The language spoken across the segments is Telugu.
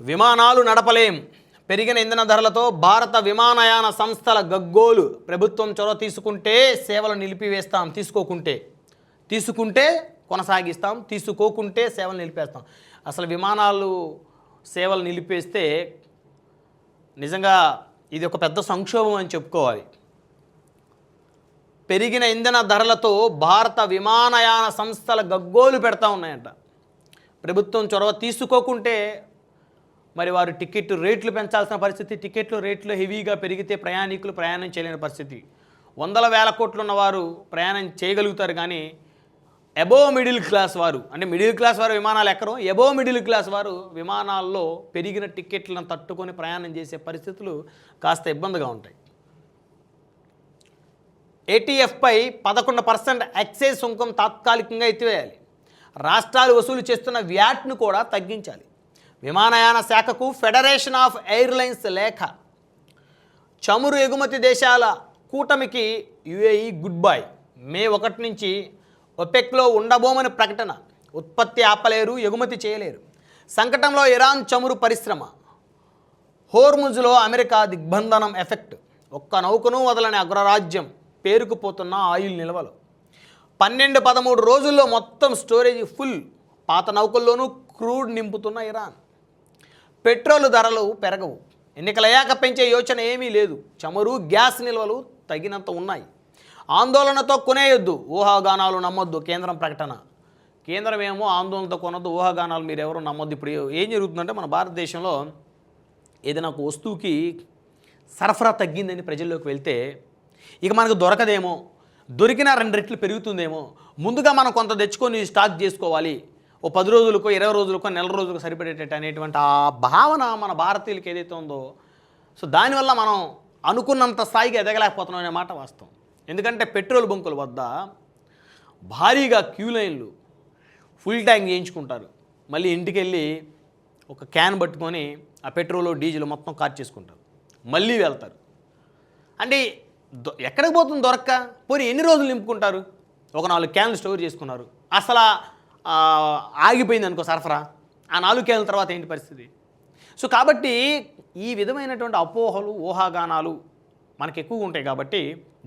విమానాలు నడపలేం. పెరిగిన ఇంధన ధరలతో భారత విమానయాన సంస్థల గగ్గోలు. ప్రభుత్వం చొరవ తీసుకుంటే సేవలు నిలిపివేస్తాం, తీసుకుంటే కొనసాగిస్తాం, తీసుకోకుంటే సేవలు నిలిపేస్తాం. అసలు విమానాలు సేవలు నిలిపేస్తే నిజంగా ఇది ఒక పెద్ద సంక్షోభం అని చెప్పుకోవాలి. పెరిగిన ఇంధన ధరలతో భారత విమానయాన సంస్థల గగ్గోలు పెడతా ఉన్నాయంట. ప్రభుత్వం చొరవ తీసుకోకుంటే మరి వారు టికెట్ రేట్లు పెంచాల్సిన పరిస్థితి, టికెట్లు రేట్లు హెవీగా పెరిగితే ప్రయాణికులు ప్రయాణం చేయలేని పరిస్థితి. వందల వేల కోట్లు ఉన్నవారు ప్రయాణం చేయగలుగుతారు, కానీ అబోవ్ మిడిల్ క్లాస్ వారు, అంటే మిడిల్ క్లాస్ వారు విమానాలు ఎక్కరు, అబోవ్ మిడిల్ క్లాస్ వారు విమానాల్లో పెరిగిన టికెట్లను తట్టుకొని ప్రయాణం చేసే పరిస్థితులు కాస్త ఇబ్బందిగా ఉంటాయి. ఏటీఎఫ్పై 11% ఎక్సైజ్ సుంకం తాత్కాలికంగా ఎత్తివేయాలి. రాష్ట్రాలు వసూలు చేస్తున్న వ్యాట్ను కూడా తగ్గించాలి. విమానయాన శాఖకు ఫెడరేషన్ ఆఫ్ ఎయిర్లైన్స్ లేఖ. చమురు ఎగుమతి దేశాల కూటమికి యుఏఈ గుడ్ బై. మే 1 నుంచి ఒపెక్లో ఉండబోమని ప్రకటన. ఉత్పత్తి ఆపలేరు, ఎగుమతి చేయలేరు. సంకటంలో ఇరాన్ చమురు పరిశ్రమ. హోర్ముజ్లో అమెరికా దిగ్బంధనం ఎఫెక్ట్. ఒక్క నౌకను వదలని అగ్రరాజ్యం. పేరుకుపోతున్న ఆయిల్ నిల్వలు. 12-13 రోజుల్లో మొత్తం స్టోరేజ్ ఫుల్. పాత నౌకల్లోనూ క్రూడ్ నింపుతున్న ఇరాన్. పెట్రోల్ ధరలు పెరగవు. ఎన్నికలయ్యాక పెంచే యోచన ఏమీ లేదు. చమురు, గ్యాస్ నిల్వలు తగినంత ఉన్నాయి. ఆందోళనతో కొనేయొద్దు, ఊహాగానాలు నమ్మొద్దు. కేంద్రం ప్రకటన. కేంద్రం ఏమో ఆందోళనతో కొనొద్దు, ఊహాగానాలు మీరు ఎవరు నమ్మొద్దు. ఇప్పుడు ఏం జరుగుతుందంటే మన భారతదేశంలో ఏదైనా ఒక వస్తువుకి సరఫరా తగ్గిందని ప్రజల్లోకి వెళ్తే ఇక మనకు దొరకదేమో, దొరికినా 2 రెట్లు పెరుగుతుందేమో, ముందుగా మనం కొంత తెచ్చుకొని స్టాక్ చేసుకోవాలి, ఓ 10 రోజులకో 20 రోజులకో నెల రోజులకు సరిపడేటట్టు అనేటువంటి ఆ భావన మన భారతీయులకి ఏదైతే ఉందో, సో దానివల్ల మనం అనుకున్నంత స్థాయికి ఎదగలేకపోతున్నాం అనే మాట వాస్తవం. ఎందుకంటే పెట్రోల్ బంకుల వద్ద భారీగా క్యూ లైన్లు, ఫుల్ ట్యాంక్ చేయించుకుంటారు, మళ్ళీ ఇంటికి వెళ్ళి ఒక క్యాన్ పట్టుకొని ఆ పెట్రోల్ డీజిల్ మొత్తం కార్చేసుకుంటారు, మళ్ళీ వెళ్తారు. అంటే ఎక్కడికి పోతుంది దొరక్క? పోనీ ఎన్ని రోజులు నింపుకుంటారు? ఒక 4 క్యాన్లు స్టోర్ చేసుకున్నారు, అసలు ఆగిపోయింది అనుకో సరఫరా, ఆ 4 క్యాన్ల తర్వాత ఏంటి పరిస్థితి? సో కాబట్టి ఈ విధమైనటువంటి అపోహలు, ఊహాగానాలు మనకు ఎక్కువగా ఉంటాయి కాబట్టి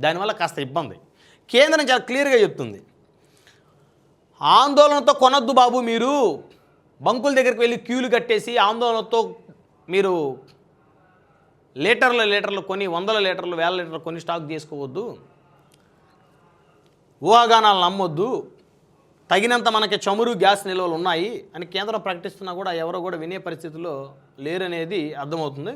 దానివల్ల కాస్త ఇబ్బంది. కేంద్రం చాలా క్లియర్గా చెప్తుంది, ఆందోళనతో కొనొద్దు బాబు, మీరు బంకుల దగ్గరికి వెళ్ళి క్యూలు కట్టేసి ఆందోళనతో మీరు లీటర్లు కొని 100 లీటర్లు 1000 లీటర్లు కొని స్టాక్ చేసుకోవద్దు, ఊహాగానాలు నమ్మొద్దు, తగినంత మనకి చమురు, గ్యాస్ నిల్వలు ఉన్నాయి అని కేంద్రం ప్రకటిస్తున్నా కూడా ఎవరో కూడా వినే పరిస్థితుల్లో లేరనేది అర్థమవుతుంది.